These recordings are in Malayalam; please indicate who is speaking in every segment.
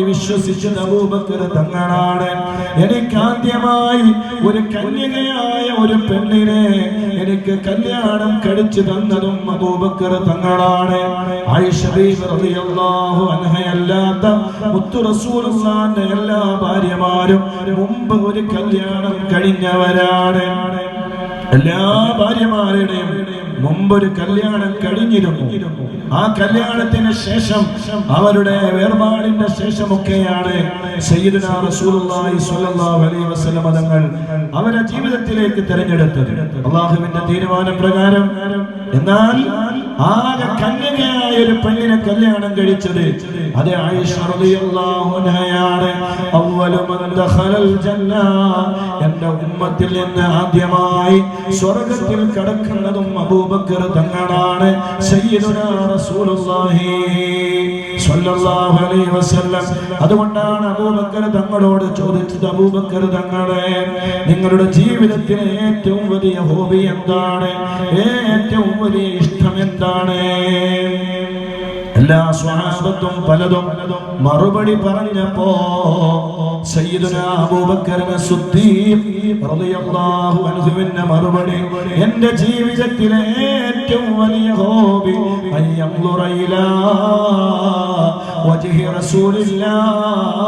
Speaker 1: വിശ്വസിച്ചത് അബൂബക്കർ തങ്ങളാണ്. എനിക്ക് ആദ്യമായി ഒരു കന്യകയായ ഒരു പെണ്ണിനെ എനിക്ക് കല്യാണം കഴിച്ചു തന്നതും അബൂബക്കർ തങ്ങളാണ്. ആയിഷ ബീവി റളിയല്ലാഹു അൻഹയല്ലാത്ത മുത്തു റസൂലുള്ളാഹിന്റെ എല്ലാ ഭാര്യമാരും മുമ്പ് ഒരു കല്യാണം കഴിഞ്ഞവരാണ്. എല്ലാ ഭാര്യമാരുടെയും മുമ്പൊരു കല്യാണം കഴിഞ്ഞിരുന്നു. ആ കല്യാണത്തിന് ശേഷം അവരുടെ വേർപാടിന്റെ ശേഷമൊക്കെയാണ് സയ്യിദുനാ റസൂലുള്ളാഹി സ്വല്ലല്ലാഹു അലൈഹി വസല്ലം തങ്ങൾ അവരുടെ ജീവിതത്തിലേക്ക് തിരഞ്ഞെടുത്തത് അല്ലാഹുവിന്റെ തീരുമാനപ്രകാരം. എന്നാൽ ആകെ കന്യകയായ ഒരു പെണ്ണിനെ കല്യാണം കഴിച്ചത് അത് ആയിഷ റളിയല്ലാഹു അൻഹയാണ്. അവ്വലു മൻ ദഖലൽ ജന്ന, എന്റെ ഉമ്മത്തിൽ നിന്ന് ആദ്യമായി സ്വർഗ്ഗത്തിൽ കടക്കുന്നതും അബൂബക്കർ തങ്ങളാണ്. സയ്യിദുനാ റസൂലുള്ളാഹി സ്വല്ലല്ലാഹു അലൈഹി വസല്ലം. അതുകൊണ്ടാണ് അബൂബക്കർ തങ്ങളോട് ചോദിച്ചത്, അബൂബക്കർ തങ്ങളെ, നിങ്ങളുടെ ജീവിതത്തിലെ ഏറ്റവും വലിയ ഹോബി എന്താണ്? ഏറ്റവും വലിയ ഇഷ്ടം എന്താണ്? എല്ലാ സ്വഹാബത്തും പലതും മറുപടി പറഞ്ഞപ്പോ സയ്യിദുനാ അബൂബക്കർ സിദ്ദീഖ് റളിയല്ലാഹു അൻഹുവിന്റെ മറുപടി, എന്റെ ജീവിതത്തിലെ ഏറ്റവും വലിയ ഹോബി അയ്യൻദുറ ഇലാ വജ്ഹി റസൂലില്ലാഹ്,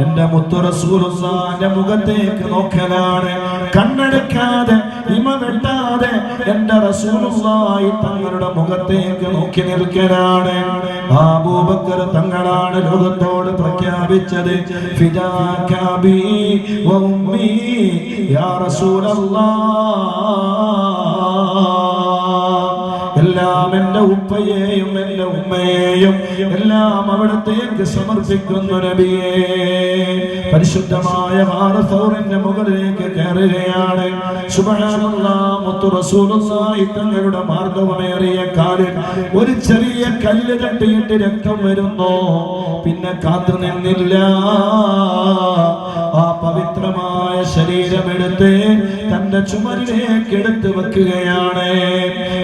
Speaker 1: എന്റെ മുത്തു റസൂലുള്ളാഹിന്റെ മുഖത്തേക്ക് നോക്കലാണ്. കണ്ണടക്കാതെ ഇമ വെട്ടാതെ എന്റെ റസൂലുള്ളാഹി തങ്ങളുടെ മുഖത്തേക്ക് നോക്കി നിൽക്കലാണ്. അബൂബക്കർ തങ്ങളാണ് ലോകത്തോട് പ്രഖ്യാപിച്ചത്, ഫിദാക ബി വ ഉമ്മി യാ റസൂലല്ലാഹ്, എല്ലാം എന്റെ ഉപ്പയെയും എന്റെ ഉമ്മയെയും എല്ലാം അവിടത്തേക്ക് സമർപ്പിക്കുന്നു നബിയേ. പരിശുദ്ധമായ ഹാറസൗറിന്റെ മുകളിലേക്ക് കയറുകയാണ്. സുബ്ഹാനല്ലാഹ്, മുത്തു റസൂലുള്ളാഹി തങ്ങളുടെ മാർഗ്ഗമേറിയ കാലിൽ ഒരു ചെറിയ കല്ല് തട്ടിയിട്ട് രക്തം വരുന്നു. പിന്നെ കാത്തു നിന്നില്ല, ആ പവിത്രമായ ശരീരമെടുത്ത് തന്റെ ചുമലിലേക്ക് എടുത്തു വെക്കുകയാണ്.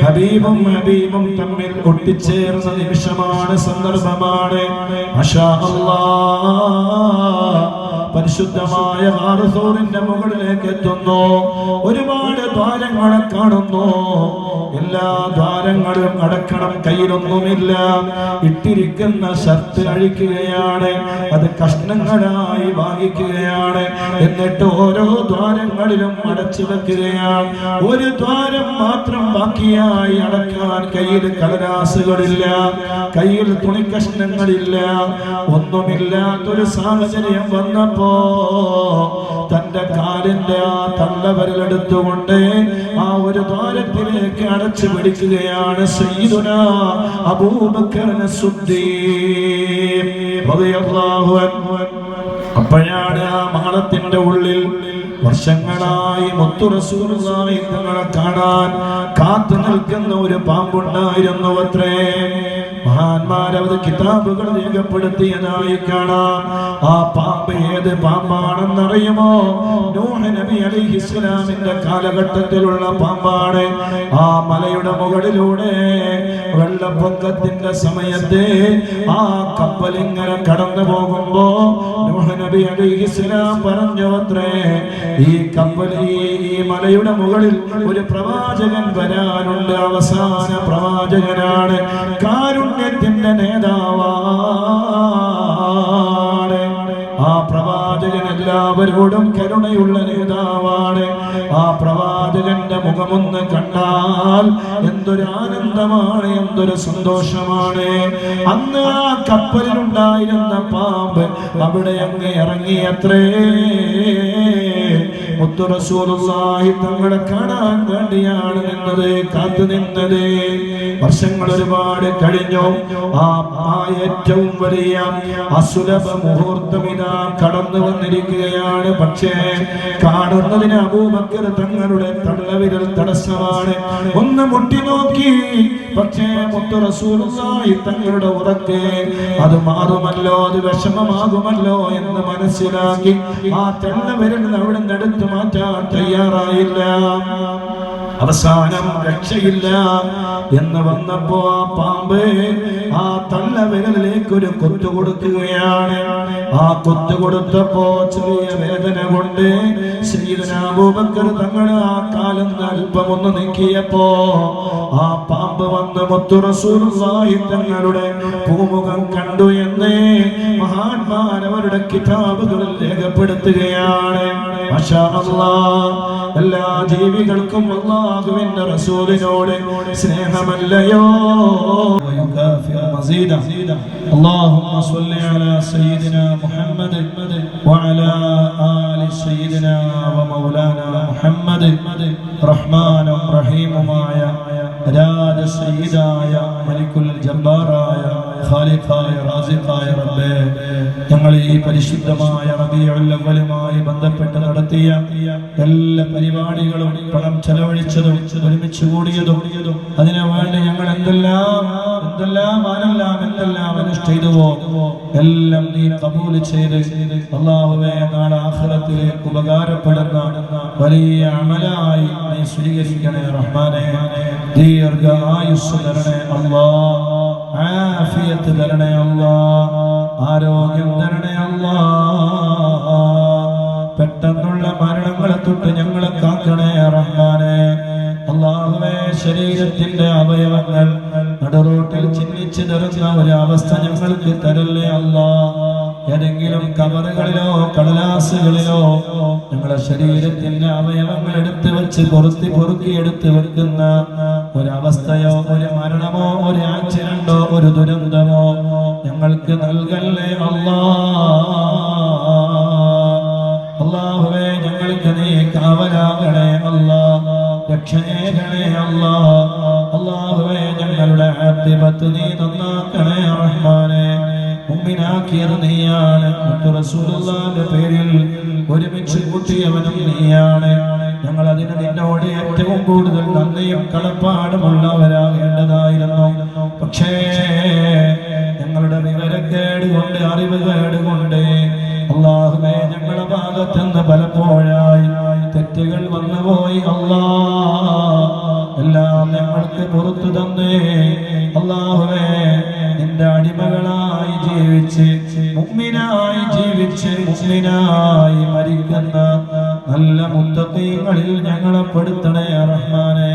Speaker 1: ഹബീബും ഹബീബും തമ്മിൽ ഒട്ടിച്ചേർന്ന നിമിഷമാണ്, സന്ദർഭമാണ്. മാഷാ അല്ലാഹ്, പരിശുദ്ധമായ ഹാറസൂറിന്റെ മുകളിലേക്ക് എത്തുന്നു. ഒരുപാട് ദ്വാരങ്ങളെ കാണുന്നു. എല്ലാ ദ്വാരങ്ങളും അടക്കണം, കയ്യിലൊന്നുമില്ല. ഇട്ടിരിക്കുന്ന ഷർട്ട് അഴിക്കുകയാണ്, അത് കഷ്ണങ്ങളായി ഭാഗിക്കുകയാണ്. എന്നിട്ട് ഓരോ ദ്വാരങ്ങളിലും അടച്ചു വെക്കുകയാണ്. ഒരു ദ്വാരം മാത്രം ബാക്കിയായി അടക്കാൻ കയ്യിൽ കടലാസുകളില്ല, കയ്യിൽ തുണിക്കഷ്ണങ്ങളില്ല, ഒന്നുമില്ലാത്തൊരു സാഹചര്യം വന്നപ്പോ തന്റെ കാലിന്റെ ആ തള്ളവിരലെടുത്തുകൊണ്ട് ആ ഒരു ദ്വാരത്തിലേക്ക് അടച്ചു പിടിക്കുകയാണ് സയ്യിദുനാ അബൂബക്കർ സിദ്ദീഖ് റളിയല്ലാഹു അൻഹു. അപ്പോഴാണ് ആ മാളത്തിന്റെ ഉള്ളിൽ വർഷങ്ങളായി മുത്തു റസൂലുള്ളാഹി തങ്ങളെ കാണാൻ കാത്തു നിൽക്കുന്ന ഒരു പാമ്പുണ്ടായിരുന്നു അത്രേ. മഹാന്മാരവത് കിതാബുകൾ രേഖപ്പെടുത്തിയതായി കാണാം. ആ പാമ്പ് ഏത് പാമ്പാണെന്നറിയുമോ? നൂഹ് നബി അലൈഹിസ്സലാമിന്റെ കാലഘട്ടത്തിലുള്ള പാമ്പാണ്. ആ മലയുടെ മുകളിലൂടെ വെള്ളപ്പൊക്കത്തിന്റെ സമയത്ത് ആ കപ്പലിങ്ങനെ കടന്നു പോകുമ്പോ നൂഹ് നബി അലൈഹിസ്സലാം പറഞ്ഞു അത്രേ, ഈ കപ്പൽ ഈ മലയുടെ മുകളിൽ ഒരു പ്രവാചകൻ വരാനുണ്ട്, അവസാന പ്രവാചകനാണ്, കാരുണ്യത്തിന്റെ നേതാവാണ്. ആ പ്രവാചകൻ എല്ലാവരോടും കരുണയുള്ള നേതാവാണ്. ആ പ്രവാചകന്റെ മുഖമൊന്ന് കണ്ടാൽ എന്തൊരു ആനന്ദമാണ്, എന്തൊരു സന്തോഷമാണ്. അന്ന് ആ കപ്പലിലുണ്ടായിരുന്ന പാമ്പ് അവിടെ അങ്ങ് ഇറങ്ങിയത്രേ. മുത്തു റസൂലുള്ളാഹി തങ്ങളെ കാണാൻ വേണ്ടിയാണ് നിന്നത്, കാത്തു നിന്നത്. വർഷങ്ങൾ ഒരുപാട് കഴിഞ്ഞു. ആ ഏറ്റവും വലിയ അസുലഭ മുഹൂർത്തം ഇതാ കടന്നു വന്നിരിക്കുകയാണ്. പക്ഷേ കാണുന്നതിന് അബൂബക്കർ തങ്ങളുടെ തള്ളവിരൽ തടസ്സമാണ്. ഒന്ന് മുട്ടി നോക്കി, പക്ഷേ മുത്തു റസൂലുള്ളാഹി തങ്ങളുടെ ഉറക്കെ അത് മാറുമല്ലോ, അത് വിഷമമാകുമല്ലോ എന്ന് മനസ്സിലാക്കി ആ തള്ളവിരൽ അവിടെ നിന്ന് എടുത്തു മാറ്റാൻ തയ്യാറായില്ല. അവസാനം രക്ഷയില്ല എന്ന് വന്നപ്പോ ആ പാമ്പ് ആ തള്ളവിരലിലേക്ക് ഒരു കൊത്തു കൊടുക്കുകയാണ്. ആ കൊത്തു കൊടുത്തപ്പോ ചെറിയ വേദന കൊണ്ട് സയ്യിദുനാ അബൂബക്കർ തങ്ങൾ ആ കാലം അല്പം ഒന്ന് നീക്കിയപ്പോ ആ പാമ്പ് വന്ന് മുത്തു റസൂലുള്ളാഹി തങ്ങളുടെ പൂമുഖം കണ്ടു എന്ന് മഹാന്മാർ അവരുടെ കിതാബുകളിൽ രേഖപ്പെടുത്തുകയാണ്. മാഷാ അല്ലാഹ്, എല്ലാ ജീവികൾക്കും അല്ലാഹുവിന്റെ റസൂലിനോട് സ്നേഹമല്ലയോ? اللهم صل على سيدنا محمد وعلى آل سيدنا ومولانا محمد رحمن رحيم مايا രാജ സയ്യിദായ മലിക്കുൽ ജബ്ബാറായ ഖാലിഖായ റാസിഖായ റബ്ബേ, ഞങ്ങൾ ഈ പരിശുദ്ധമായ റബീഉൽ അവ്വലുമായി ബന്ധപ്പെട്ട് നടത്തിയ എല്ലാ പരിപാടികളും പണം ചെലവഴിച്ചതും ഒരുമിച്ച് കൂടിയതും അതിനു വേണ്ടി ഞങ്ങൾ എന്തെല്ലാം അനുഷ്ഠിച്ചുവോ എല്ലാം നീ കബൂൽ ചെയ്ത് അല്ലാഹുവേ നാളെ ആഖിറത്തിലേക്ക് ഉപകാരപ്പെടുന്ന വലിയ അമലായി നീ സ്വീകരിക്കണേ റഹ്മാനേ. ദീർഘ ആയുസ്സ് തരണേ അല്ലാഹ്, ആഫിയത്ത് തരണേ അല്ലാഹ്, ആരോഗ്യം തരണേ അല്ലാഹ്. പെട്ടെന്നുള്ള മരണങ്ങളെ തൊട്ട് ഞങ്ങളെ കാക്കണേ റഹ്മാനേ. അല്ലാഹുവേ, ശരീരത്തിന്റെ അവയവങ്ങൾ നടുറോട്ടിൽ ചിന്നിച്ചു നിറഞ്ഞ ഒരു അവസ്ഥ ഞങ്ങൾക്ക് തരല്ലേ അല്ലാഹ്. ഏതെങ്കിലും കവറുകളിലോ കടലാസുകളിലോ ഞങ്ങളുടെ ശരീരത്തിന്റെ അവയവങ്ങൾ എടുത്തു വെച്ച് പൊറുക്കി എടുത്തു വെക്കുന്ന ഒരവസ്ഥയോ ഒരു മരണമോ ഒരു ആക്സിഡന്റോ ഒരു ദുരന്തമോ ഞങ്ങൾക്ക് നൽകല്ലേ അല്ലാഹുവേ, ഞങ്ങൾക്ക് നീ കാവലാകണേ അല്ലാഹ്, രക്ഷയേകണേ അല്ലാഹുവേ, ഞങ്ങളുടെ ആഖിബത്ത് നീ നന്നാക്കണേ റഹ്മാനേ. മുഅ്മിനാക്കിയത് നീയാണ്, റസൂലുള്ളാഹിന്റെ പേരിൽ ഒരുമിച്ച് കൂട്ടിയവനും നീയാണ്. ഞങ്ങൾ അതിന് നിന്നോട് ഏറ്റവും കൂടുതൽ നന്ദിയും കടപ്പാടുമുള്ളവരാകേണ്ടതായിരുന്നു. പക്ഷേ ഞങ്ങളുടെ വിവരക്കേട് കൊണ്ട് അറിവുകേട് കൊണ്ട് അല്ലാഹുവേ, ഞങ്ങളുടെ ഭാഗത്തുനിന്ന് പലപ്പോഴായി തെറ്റുകൾ വന്നുപോയി അല്ലാഹ്. എല്ലാം ഞങ്ങൾക്ക് പുറത്തു തന്നേ അല്ലാഹുവേ. നിന്റെ അടിമകളായി ജീവിച്ച് മുഅ്മിനായി ജീവിച്ച് മുസ്ലിമായി മരിക്കുന്ന നല്ല മുത്തഖീങ്ങളിൽ ഞങ്ങളെ പെടുത്തണേ റഹ്മാനേ.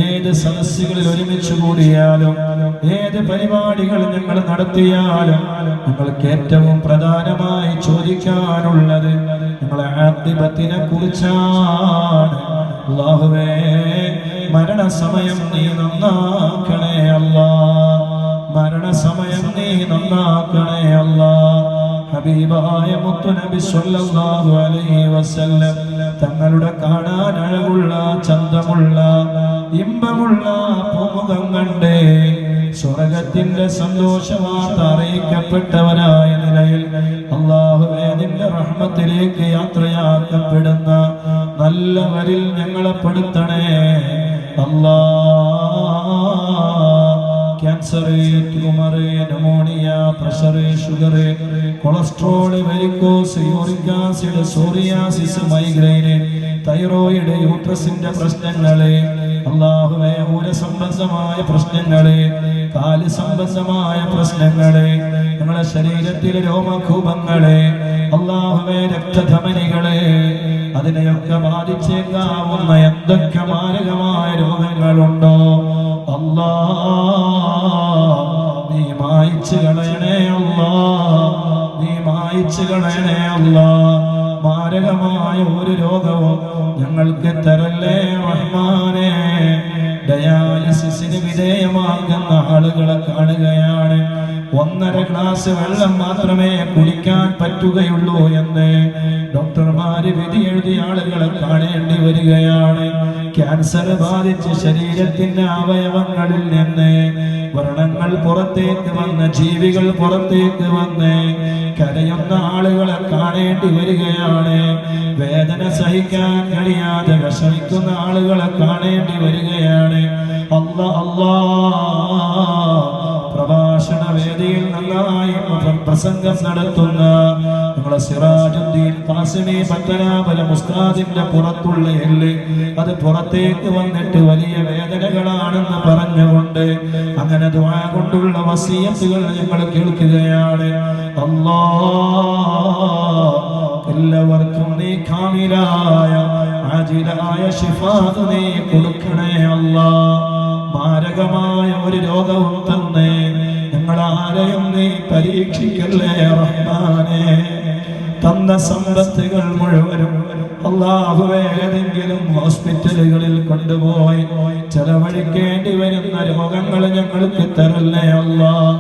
Speaker 1: ഏത് സദസ്സുകളിൽ ഒരുമിച്ച് കൂടിയാലും ഏത് പരിപാടികൾ ഞങ്ങൾ നടത്തിയാലും ഞങ്ങൾക്ക് ഏറ്റവും പ്രധാനമായി ചോദിക്കാനുള്ളത് ഞങ്ങളെ ആഖിബത്തിനെ കുറിച്ചാണ്. അല്ലാഹുവേ, മരണസമയം നീ നന്നാക്കണേ അല്ലാഹ്, മരണസമയം നീ നന്നാക്കണേ അല്ലാഹ്. ഹബീബായ മുത്തുനബി സ്വല്ലല്ലാഹു അലൈഹി വസല്ലം തങ്ങളുടെ കാണാൻ അഴകുള്ള ചന്തമുള്ള ഇമ്പമുള്ള പൂമുഖം കണ്ട് സ്വർഗത്തിന്റെ സന്തോഷവാർത്ത അറിയിക്കപ്പെട്ടവരായ നിലയിൽ അല്ലാഹുവേ, നിന്റെ റഹ്മത്തിലേക്ക് യാത്രയാക്കപ്പെടുന്ന നല്ലവരിൽ ഞങ്ങളെ പെടുത്തണേ Allah. Cancer, tumour, pneumonia, pressure, sugar, cholesterol, varicose, uric acid, psoriasis, migraine, thyroid, യൂട്രസിന്റെ പ്രശ്നങ്ങള് അല്ലാഹുവേ, ഊരസംബന്ധമായ പ്രശ്നങ്ങള്, കാല് സംബന്ധമായ പ്രശ്നങ്ങള്, ഞങ്ങളുടെ ശരീരത്തിലെ രോമകൂപങ്ങള് അല്ലാഹുവേ, രക്തധമനികള്, അതിനെയൊക്കെ ബാധിച്ചേക്കാവുന്ന എന്തൊക്കെ മാരകമായ രോഗങ്ങളുണ്ടോ അല്ലാഹ്, നീ മായിച്ചു കളയണേ അല്ലാഹ്, നീ മായിച്ചു കളയണേ അല്ലാഹ്. മാരകമായ ഒരു രോഗവും ഞങ്ങൾക്ക് തരല്ലേ റഹ്മാനേ. ഡയാലിസിസിന് വിധേയമാകുന്ന ആളുകളെ കാണുകയാണ്. 1.5 ഗ്ലാസ് വെള്ളം മാത്രമേ കുടിക്കാൻ പറ്റുകയുള്ളൂ എന്ന് ഡോക്ടർമാര് വിധി എഴുതിയ ആളുകളെ കാണേണ്ടി വരികയാണ്. ക്യാൻസർ ബാധിച്ച് ശരീരത്തിന്റെ അവയവങ്ങളിൽ നിന്ന് വ്രണങ്ങൾ പുറത്തേക്ക് വന്ന് ജീവികൾ പുറത്തേക്ക് വന്ന് കരയുന്ന ആളുകളെ കാണേണ്ടി വരികയാണ്. വേദന സഹിക്കാൻ കഴിയാതെ വിഷമിക്കുന്ന ആളുകളെ കാണേണ്ടി വരികയാണ്. അല്ലാഹ്, പ്രഭാഷണ വേദിയിൽ നന്നായി പ്രസംഗം നടത്തുന്ന നമ്മളെ സിറാജുദ്ദീൻ ഖാസിമി പത്തനാപുരം ഉസ്താദിന്റെ പുറത്തുള്ള എല്ല് അത് പുറത്തേക്ക് വന്നിട്ട് വലിയ വേദനകളാണെന്ന് പറഞ്ഞുകൊണ്ട് അങ്ങനെ ദുആ കൊണ്ടുള്ള വസിയത്തുകൾ ഞങ്ങൾ കേൾക്കുകയാണ്. എല്ലാവർക്കും നീ കാമിലായ ആജിലായ ശിഫാ നീ കൊടുക്കണേ അല്ലാഹ്. മാരകമായ ഒരു രോഗവും തന്നെ ഞങ്ങളാരെയും നീ പരീക്ഷിക്കല്ലേ റഹ്മാനേ. തന്ന സമ്പത്തുകൾ മുഴുവനും അല്ലാഹുവേ ഏതെങ്കിലും ഹോസ്പിറ്റലുകളിൽ കൊണ്ടുപോയി ചെലവഴിക്കേണ്ടി വരുന്ന രോഗങ്ങൾ ഞങ്ങൾക്ക് തരല്ലേ അല്ലാഹ്.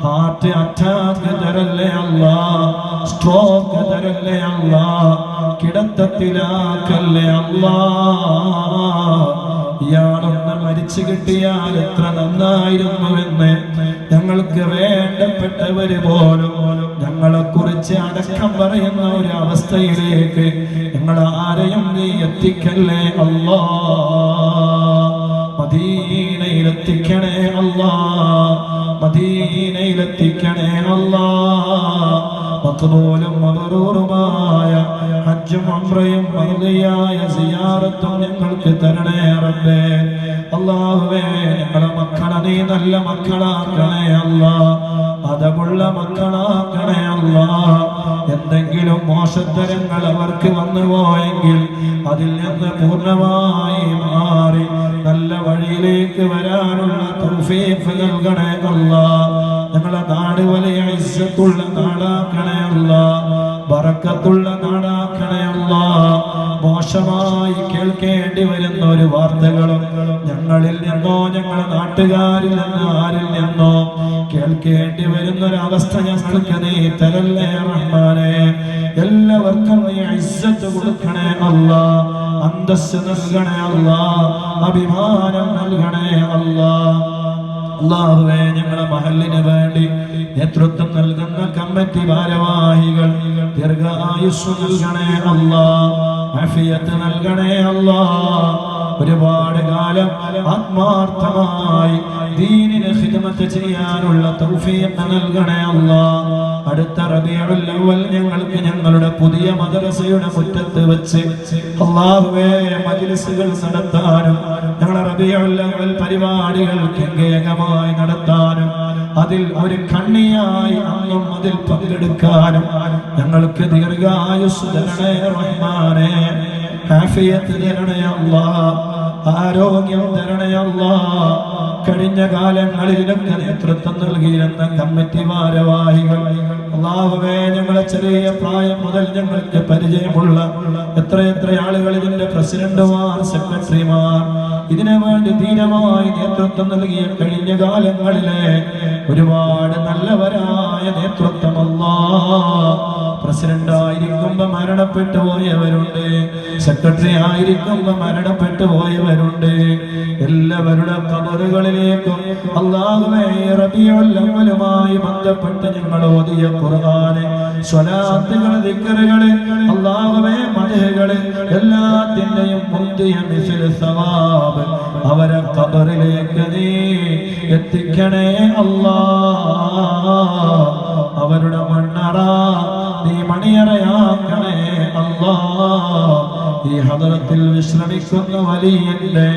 Speaker 1: ഹാർട്ട് അറ്റാക്ക് തരല്ലേ അല്ലാഹ്, സ്ട്രോക്ക് തരല്ലേ അല്ലാഹ്, കിടത്തത്തിലാക്കല്ലേ അല്ലാഹ്. ഇയാളൊന്ന് മരിച്ചു കിട്ടിയാൽ എത്ര നന്നായിരുന്നുവെന്ന് ഞങ്ങൾക്ക് വേണ്ടപ്പെട്ടവര് പോലും ഞങ്ങളെ കുറിച്ച് അടക്കം പറയുന്ന ഒരു അവസ്ഥയിലേക്ക് ഞങ്ങൾ ആരെയും നീ എത്തിക്കല്ലേ അല്ലാഹ്. മദീനയിലെത്തിക്കണേ അല്ലാഹ്, മദീനയിലെത്തിക്കണേ അല്ലാഹ്. മഖ്ബൂലും മബ്റൂറുമായ ഹജ്ജും ഉംറയും മർദിയായ സിയാറത്തും ഞങ്ങൾക്ക് തരണേ റബ്ബേ. അല്ലാഹുവേ ഞങ്ങളുടെ മക്കളെ നീ നല്ല മക്കളാക്കണേ അല്ലാഹ്, അതമുള്ള മക്കളാക്കണേ അല്ലാഹ്. എന്തെങ്കിലും മോശത്തരങ്ങൾ അവർക്ക് വന്നു പോയെങ്കിൽ അതിൽ നിന്ന് പൂർണ്ണമായി മാറി നല്ല വഴിയിലേക്ക് വരാനുള്ള തൗഫീഖ് നൽകണേ അല്ലാഹ്. ഞങ്ങളുടെ നാട് വലിയ ഇസ്സത്തുള്ള നാടാക്കണേ അല്ലാഹ്, ബറക്കത്തുള്ള നാടാക്കണേ അല്ലാഹ്. മോശമായി കേൾക്കേണ്ടി വരുന്ന ഒരു വാർത്തകളും ഞങ്ങളിൽ നിന്നോ ഞങ്ങളുടെ നാട്ടുകാരിൽ നിന്നോ ആരിൽ നിന്നോ കേൾക്കേണ്ടി വരുന്ന ഒരു അവസ്ഥ ഞങ്ങൾക്ക് നീ തരല്ലേ റഹ്മാനേ. എല്ലാവർക്കും നീ ഇസ്സത്ത് കൊടുക്കണേ അല്ലാഹ്, അന്തസ്സ് നൽകണേ അല്ലാഹ്, അഭിമാനം നൽകണേ അല്ലാഹ്. അല്ലാഹുവേ ഞങ്ങളുടെ മഹല്ലിന് വേണ്ടി നേതൃത്വം നൽകുന്ന കമ്മിറ്റി ഭാരവാഹികൾ ദീർഘായുസ്സ് നൽകണേ അല്ലാഹ്, ആഫിയത്ത് നൽകണേ അല്ലാഹ്. ഒരുപാട് കാലം ആത്മാർത്ഥമായി ദീനിനെ ഖിദ്മത്ത് ചെയ്യാനുള്ള തൗഫീഖ് നൽകണേ അല്ലാഹ്. അടുത്ത റബീഉൽ അവ്വൽ ഞങ്ങൾക്ക് ഞങ്ങളുടെ പുതിയ മദ്രസയുടെ മുറ്റത്ത് വെച്ച് അല്ലാഹുവേ മജ്ലിസുകൾ നടത്താനും ഞങ്ങളുടെ റബീഉൽ അവ്വൽ പരിപാടികൾ ഗംഭീരമായി നടത്താനും അതിൽ ഒരു കണ്ണിയായി അന്നും അതിൽ പങ്കെടുക്കാനും ഞങ്ങൾക്ക് ദീർഘായുസ്സ് തരണേ റഹ്മാനേ. ആഫിയത്ത് തരണേ അല്ലാഹ്, ആരോഗ്യം തരണേ അല്ലാഹ്. കഴിഞ്ഞ കാലങ്ങളിലൊക്കെ നേതൃത്വം നൽകിയിരുന്ന കമ്മിറ്റി ഭാരവാഹികൾ അല്ലാഹുവേ ഞങ്ങളെ ചെറിയ പ്രായം മുതൽ ഞങ്ങൾക്ക് പരിചയമുള്ള എത്രയെത്ര ആളുകൾ, ഇതിന്റെ പ്രസിഡന്റുമാർ, സെക്രട്ടറിമാർ, ഇതിനു വേണ്ടി ധീരമായി നേതൃത്വം നൽകിയ കഴിഞ്ഞ കാലങ്ങളിലെ ഒരുപാട് നല്ലവരായ നേതൃത്വം അല്ലാഹ്. പ്രസിഡന്റ് ആയിരിക്കുമ്പോ മരണപ്പെട്ടു പോയവരുണ്ട്, സെക്രട്ടറി ആയിരിക്കുമ്പോ മരണപ്പെട്ടു പോയവരുണ്ട്. എല്ലാവരുടെ ഖബറുകളിലേക്കും അല്ലാഹുവേ റബീഉൽ അവ്വലുമായി ബന്ധപ്പെട്ട് ഞങ്ങൾ ഓതിയ ഖുർആൻ, സ്വലാത്തുകൾ, ദിക്റുകൾ, അല്ലാഹുവേ മദ്ഹുകൾ എല്ലാത്തിന്റെയും മുന്തിയ മിസ്ൽ സവാബ് അവരെ ഖബറിലേക്ക് നീ എത്തിക്കണേ അല്ലാഹ്. അവരുടെ മണ്ണറ നീ മണിയറയാക്കണേ അല്ലാഹ്. ഈ ഹദറത്തിൽ വിശ്രമിക്കുന്ന വലിയന്റെ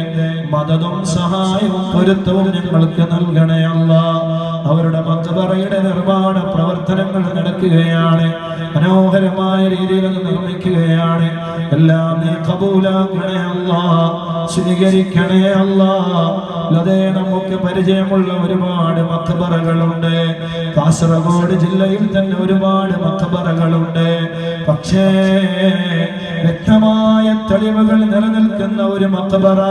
Speaker 1: മദതും സഹായവും പൊരുത്തവും ഞങ്ങൾക്ക് നൽകണേ അല്ലാഹ്. അവരുടെ മഖ്ബറയുടെ നിർമ്മാണ പ്രവർത്തനങ്ങൾ നടക്കുകയാണ്, മനോഹരമായ രീതിയിൽ അത് നിർമ്മിക്കുകയാണ്. എല്ലാം നീ ഖബൂലാക്കണേ അല്ലാഹ്, സ്വീകരിക്കണേ അല്ലാഹ്. അതേ നമുക്ക് പരിചയമുള്ള ഒരുപാട് മഖ്ബറകളുണ്ട്. കാസർഗോഡ് ജില്ലയിൽ തന്നെ ഒരുപാട് മഖ്ബറകളുണ്ട്. പക്ഷേ വ്യക്തമായ തെളിവുകൾ നിലനിൽക്കുന്ന ഒരു മഖ്ബറ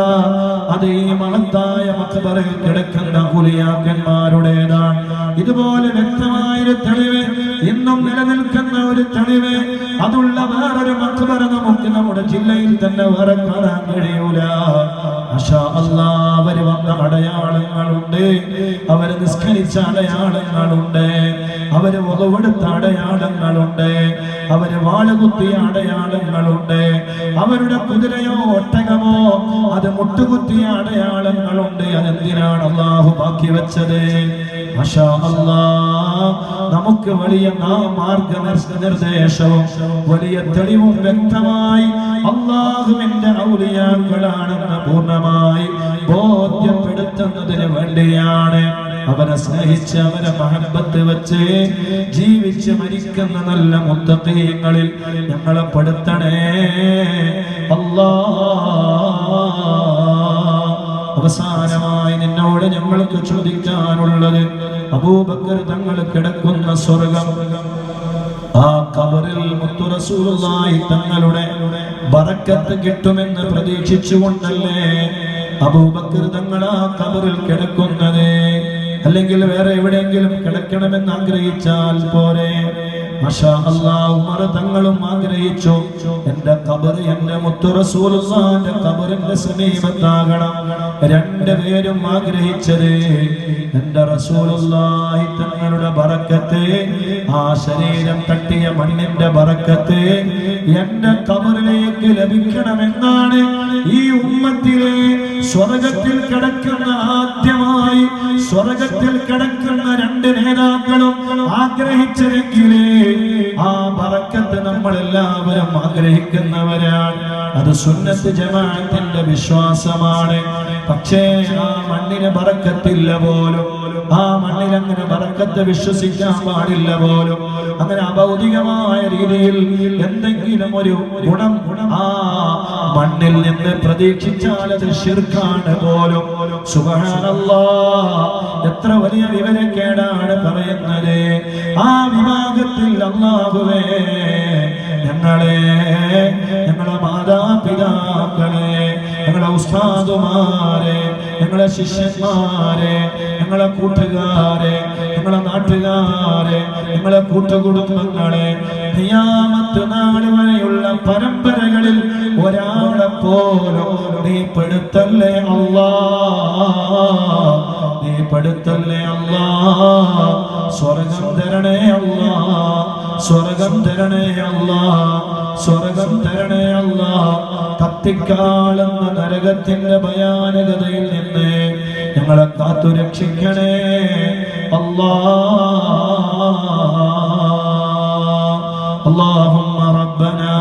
Speaker 1: അത് ഈ മഹത്തായ മഖ്ബറയിൽ കിടക്കുന്ന ഔലിയാക്കന്മാരുടേതാണ്. ഇതുപോലെ വ്യക്തമായൊരു തെളിവ് ഇന്നും നിലനിൽക്കുന്ന ഒരു തെളിവ് അതുള്ള വേറൊരു മഖ്ബറ നമുക്ക് നമ്മുടെ ജില്ലയിൽ തന്നെ വേറെ കാണാൻ കഴിയൂല. മാഷാ അല്ലാഹ്. അവര് വന്ന അടയാളങ്ങളുണ്ട്, അവര് നിസ്കരിച്ച അടയാളങ്ങളുണ്ട്, അവര് ഒതുവെടുത്ത അടയാളങ്ങളുണ്ട്, അവര് വാളുകുത്തിയ അടയാളങ്ങളുണ്ട്, അവരുടെ കുതിരയോ ഒട്ടകമോ അത് മുട്ടുകുത്തിയ അടയാളങ്ങളുണ്ട്. അതെന്തിനാണ് അല്ലാഹു ബാക്കി വെച്ചത്? മാഷാ അല്ലാഹ്. നമുക്ക് വലിയ മാർഗനിർദ്ദേശവും വലിയ തെളിവും വ്യക്തമായി അല്ലാഹുവിന്റെ ഔലിയാക്കളാണെന്ന് പൂർണ്ണമായി ബോധ്യപ്പെടുത്തുന്നതിന് വേണ്ടിയാണ് അവരെ സ്നേഹിച്ച് അവരെ മഹബത്ത് വെച്ച് ജീവിച്ച് മരിക്കുന്ന നല്ല മുത്തഖീങ്ങളിൽ ഞങ്ങളെ പെടുത്തണേ അല്ലാഹ്. അവസാനമായി നിന്നോട് ഞങ്ങൾക്ക് ചോദിക്കാനുള്ളത്, അബൂബക്കർ തങ്ങൾ കിടക്കുന്ന സ്വർഗം, ആ ഖബറിൽ മുത്തു റസൂലുള്ളാഹി തങ്ങളുടെ ബറക്കത്ത് കിട്ടുമെന്ന് പ്രതീക്ഷിച്ചുകൊണ്ടല്ലേ അബൂബക്കർ തങ്ങൾ ആ ഖബറിൽ കിടക്കുന്നത്? അല്ലെങ്കിൽ വേറെ എവിടെയെങ്കിലും കിടക്കണമെന്ന് ആഗ്രഹിച്ചാൽ പോരെ? മാഷാ അല്ലാഹ്, ഉമർ തങ്ങളും ആഗ്രഹിച്ചു, എന്റെ ഖബർ എന്റെ മുത്തു റസൂലുള്ളാഹിന്റെ ഖബറിന്റെ സമീപത്താകണം. രണ്ടുപേരും ആഗ്രഹിച്ചത് എന്റെ റസൂലുള്ളാഹി തങ്ങളുടെ ബറക്കത്ത്, ആ ശരീരം തട്ടിയ മണ്ണിന്റെ ബറക്കത്ത് എന്റെ ഖബറിലേക്ക് ലഭിക്കണമെന്നാണ്. ഈ ഉമ്മത്തിലെ സ്വർഗത്തിൽ കിടക്കുന്ന, ആദ്യമായി സ്വർഗത്തിൽ കിടക്കുന്ന രണ്ട് നേതാക്കളും ആഗ്രഹിച്ചതെങ്കിലേ ആ ബറക്കത്ത് നമ്മൾ എല്ലാവരും ആഗ്രഹിക്കുന്നവരാണ്. അത് സുന്നത്ത് ജമാഅത്തിന്റെ വിശ്വാസമാണ്. പക്ഷേ ആ മണ്ണിന് ബറക്കത്തില്ല പോലും, ആ മണ്ണിൽ അങ്ങനെ ബറക്കത്ത് വിശ്വസിക്കാൻ പാടില്ല പോലും. അങ്ങനെ അഭൗതികമായ രീതിയിൽ എന്തെങ്കിലും ഒരു ഗുണം ആ മണ്ണിൽ നിന്ന് പ്രതീക്ഷിച്ചാൽ അത് ശിർക്കാണ് പോലും. സുബ്ഹാനല്ലാഹ്, എത്ര വലിയ വിവരക്കേടാണ് പറയുന്നത്. ആ വിഭാഗത്തിൽ അല്ലാഹുവേ ഞങ്ങളെ, ഞങ്ങളെ മാതാപിതാക്കളെ, ഞങ്ങളെ ഉസ്താദുമാരെ, ഞങ്ങളെ ശിഷ്യന്മാരെ, ഞങ്ങളെ കൂട്ടുകാരെ, ഞങ്ങളെ നാട്ടുകാരെ, ഞങ്ങളെ കൂട്ടുകുടുംബങ്ങളെ ഖിയാമത്ത് നാൾ വരെയുള്ള പരമ്പരകളിൽ ഒരാളെ പോലും നീ പെടുത്തല്ലേ അല്ലാഹ്, നീ പെടുത്തല്ലേ അല്ലാഹ്. സ്വർഗം തരണേ അല്ലാഹ്, സ്വർഗം തരണേ അല്ലാഹ്, സ്വർഗം തരണേ അല്ലാഹ്. കത്തിക്കാളുന്ന നരകത്തിന്റെ ഭയാനകതയിൽ നിന്ന് ഞങ്ങളെ കാത്തു രക്ഷിക്കണേ അല്ലാഹ്. اللهم ربنا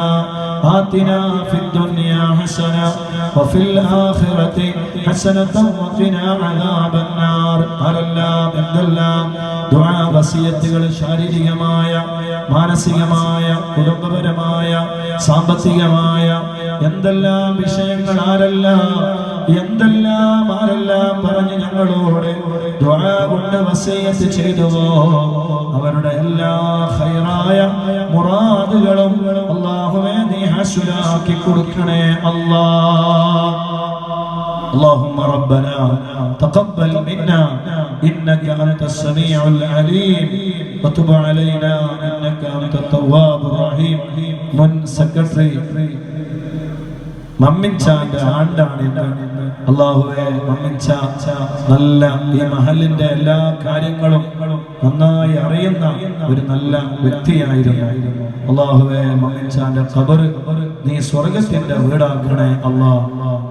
Speaker 1: آتنا في الدنيا حسنة وفي الآخرة حسنة وقنا عذاب النار. അതെല്ലാം എന്തെല്ലാം ദുആ വസിയത്തുകൾ ശാരീരികമായ, മാനസികമായ, കുടുംബപരമായ, സാമ്പത്തികമായ എന്തെല്ലാം വിഷയങ്ങൾ ആരെല്ലാം പറഞ്ഞ് ഞങ്ങളോട് ദുആ കൊണ്ട് വസിയത്ത് ചെയ്തുവോ അവരുടെ എല്ലാ ഖൈറായ മുറാദുകളും അല്ലാഹുവേ നീ ഹസ്നാക്കി കൊടുക്കണേ അല്ലാഹ്. اللهم ربنا تقبل منا إنك أنت السميع العليم وتب علينا إنك أنت التواب الرحيم. من സെക്രട്ടറി മമ്മിൻചാന്റെ ആണ്ടാണ് ഇന്ന്. അല്ലാഹുവേ, മമ്മിൻച നല്ല ഈ മഹലിന്റെ എല്ലാ കാര്യങ്ങളും നന്നായി അറിയുന്ന ഒരു നല്ല വ്യക്തിയായിരുന്നു. അല്ലാഹുവേ, മമ്മിൻചാന്റെ ഖബർ നീ സ്വർഗത്തിന്റെ വീടാക്കണേ അല്ലാഹ്.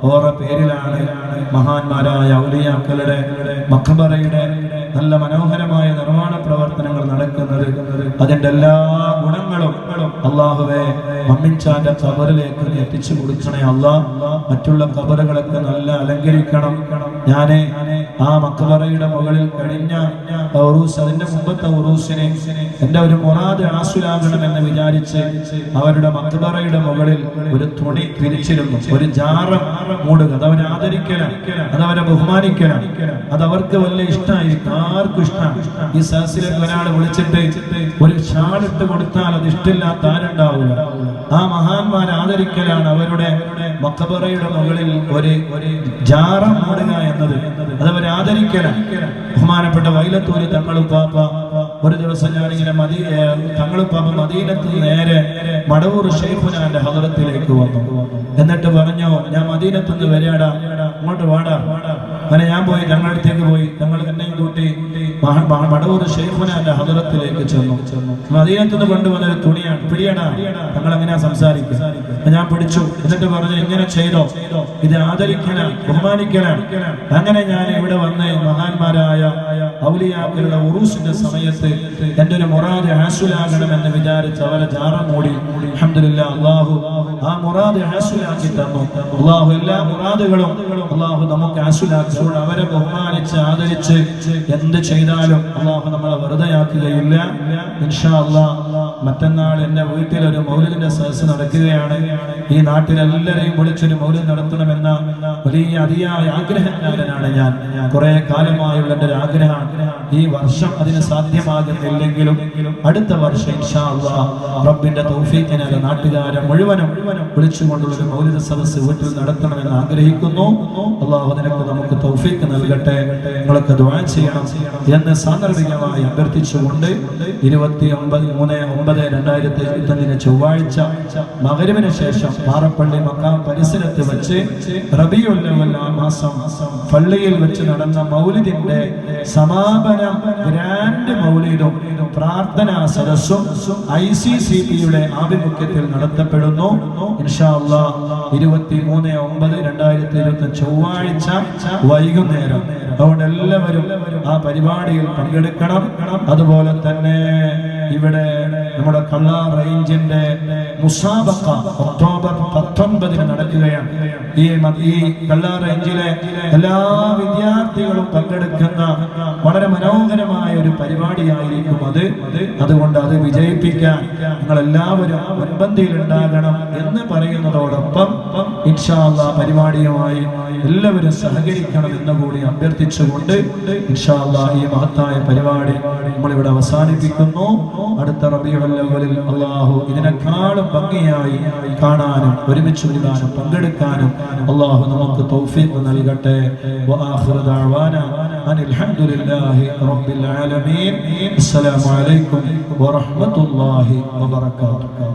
Speaker 1: ഓരോ പേരിലാണ് മഹാന്മാരായ ഔലിയാക്കളുടെ മഖബറയുടെ നല്ല മനോഹരമായ നിർമ്മാണ പ്രവർത്തനങ്ങൾ നടക്കുന്നത്. അതിന്റെ എല്ലാ ഗുണങ്ങളും അല്ലാഹുവേ മമ്മിൻചാന്റെ ഖബറിലേക്ക് എത്തിച്ചു കൊടുക്കണേ അല്ലാഹ്. മറ്റുള്ള ഖബറുകളൊക്കെ നല്ല അലങ്കരിക്കണം. ഞാന് ആ മഖബറയുടെ മുകളിൽ കഴിഞ്ഞ ഉറൂസ്, അതിന്റെ മുമ്പത്തെ ഉറൂസിനെ എന്റെ ഒരു മുറാദ് ആസുലാകണമെന്ന് വിചാരിച്ച് അവരുടെ മഖബറയുടെ മുകളിൽ ഒരു തുണി പിരിച്ചിരുന്നു. ഒരു ജാറം മൂടുക, അതവരെ ആദരിക്കലാണ്, അതവരെ ബഹുമാനിക്കലാണ്. അതവർക്ക് വലിയ ഇഷ്ടമായിരിക്കും, ആർക്കും ഇഷ്ടമാണ്. ഈ സദസ്സിലേക്ക് ഒരാൾ വിളിച്ചിട്ട് ഒരു ഷാളിട്ട് കൊടുത്താൽ അത് ഇഷ്ടമില്ലാത്ത ആരുണ്ടാവില്ല. ആ മഹാന്മാരെ ആദരിക്കലാണ് അവരുടെ മഖബറയുടെ മുകളിൽ ഒരു ജാറം മൂടുക എന്നത്, അതവരെ ആദരിക്കലാണ്. ബഹുമാനപ്പെട്ട വൈലത്തൂര് തങ്ങളുപ്പാപ്പ ഒരു ദിവസം ഞാനിങ്ങനെ തങ്ങളുപ്പാപ്പ മദീനത്ത് നേരെ മടവൂർ ശൈഖുനാന്റെ ഹദറത്തിലേക്ക് വന്നു. എന്നിട്ട് പറഞ്ഞു, ഞാൻ മദീനത്ത് നിന്ന് വരാടാ, അങ്ങോട്ട് വാടാ. അങ്ങനെ ഞാൻ പോയി, ഞങ്ങളുടെ അടുത്തേക്ക് പോയി. ഞങ്ങൾ എന്നെയും കൂട്ടി മടവൂർ ശൈഖുനാന്റെ ഹദറത്തിലേക്ക് ചെന്നു. മദീനത്ത് നിന്ന് കൊണ്ടുവന്നൊരു തുണിയാണ്, പിടിയടാ. ഞങ്ങൾ എങ്ങനെയാ സംസാരിക്കുക? ഞാൻ പിടിച്ചു. എന്നിട്ട് പറഞ്ഞു, ഇങ്ങനെ ചെയ്തോ, ഇത് ആദരിക്കണം, ബഹുമാനിക്കണം. അങ്ങനെ ഞാൻ ഇവിടെ വന്ന് മഹാന്മാരായ ഔലിയാക്കളുടെ ഉറൂസിന്റെ സമയത്ത് എന്റെ ഒരു എന്റെ മുറാദ് ഹാസുലാകണമെന്ന് വിചാരിച്ച് അവരെ ജാറ മൂടി അൽഹംദുലില്ലാഹ് അല്ലാഹു ആ മുറാദ് ഹാസുലാക്കി തന്നു. അല്ലാഹു എല്ലാ മുറാദുകളും അല്ലാഹു നമുക്ക് ഹാസുലാക്കി. അവരെ ബഹുമാനിച്ച് ആദരിച്ച് എന്ത് ചെയ്താലും അല്ലാഹു നമ്മളെ വെറുതെയാക്കുകയില്ല. ഇൻഷാ അല്ലാഹ് മറ്റന്നാൾ എന്റെ വീട്ടിൽ ഒരു മൗലിദിന്റെ സദസ്സ് നടക്കുകയാണ്. ഈ നാട്ടിലെല്ലാരെയും വിളിച്ചൊരു മൗലിദ് നടത്തണമെന്ന വലിയ അതിയായ ആഗ്രഹക്കാരനാണ് ഞാൻ. കുറെ കാലമായുള്ള എന്റെ ഒരു ആഗ്രഹമാണ്. ഈ വർഷം അതിന് സാധ്യമാകുന്നില്ലെങ്കിലും അടുത്ത വർഷം ഇൻഷാ അല്ലാഹ് റബ്ബിന്റെ തൗഫീഖിനാൽ നാട്ടുകാരെ മുഴുവനും വിളിച്ചുകൊണ്ടുള്ള ഒരു മൗലിദ് സദസ്സ് വീട്ടിൽ നടത്തണമെന്ന് ആഗ്രഹിക്കുന്നു. അല്ലാഹു നിനക്ക് നമുക്ക് തൗഫീഖ് നൽകട്ടെ. നിങ്ങൾക്ക് ദുആ ചെയ്യണം എന്ന് സാന്ദർഭികമായി അഭ്യർത്ഥിച്ചുകൊണ്ട് 29/9/2025 ചൊവ്വാഴ്ച മഗ്‌രിബിന് ശേഷം പാറപ്പള്ളി മക്കാം പരിസരത്ത് വെച്ച് റബീഉൽ അവ്വൽ മാസം പള്ളിയിൽ വെച്ച് നടന്ന മൗലിദിന്റെ സമാപന ഗ്രാൻഡ് മൗലിദും പ്രാർത്ഥനാ സദസ്സും ICCPയുടെ ആഭിമുഖ്യത്തിൽ നടത്തപ്പെടുന്നു. ഇൻഷാ അല്ലാഹ് 23/9/2025 ചൊവ്വാഴ്ച വൈകുന്നേരം. അതുകൊണ്ട് എല്ലാവരും ആ പരിപാടിയിൽ പങ്കെടുക്കണം. അതുപോലെ തന്നെ ഇവിടെ നമ്മുടെ കള്ളാ റേഞ്ചിന്റെ മുസാബഖ ഒക്ടോബർ 19 നടക്കുകയാണ്. ഈ കള്ളാ റേഞ്ചിലെ എല്ലാ വിദ്യാർത്ഥികളും പങ്കെടുക്കുന്ന വളരെ മനോഹരമായ ഒരു പരിപാടിയായിരിക്കും അത്. അതുകൊണ്ട് അത് വിജയിപ്പിക്കാൻ നിങ്ങൾ എല്ലാവരും മുൻപന്തിയിൽ ഉണ്ടാകണം എന്ന് പറയുന്നതോടൊപ്പം ഇൻഷാ അല്ലാഹ് പരിപാടിയുമായി എല്ലാവരും സഹകരിക്കണം എന്ന് കൂടി അഭ്യർത്ഥിച്ചുകൊണ്ട് ഇൻഷാ അല്ലാഹ് ഈ മഹത്തായ പരിപാടി നമ്മളിവിടെ അവസാനിപ്പിക്കുന്നു. അടുത്ത റബീഉൽ അവ്വലിൽ അല്ലാഹു ഇതിനേക്കാളും ഭംഗിയായി കാണാനും ഒരുമിച്ച് കൂടാനും പങ്കെടുക്കാനും അല്ലാഹു നമുക്ക് തൗഫീഖ് നൽകട്ടെ. വആഖിറു ദഅവാനാ അനിൽ ഹംദുലില്ലാഹി റബ്ബിൽ ആലമീൻ. അസ്സലാമു അലൈക്കും വറഹ്മത്തുള്ളാഹി വബറകാതുഹു.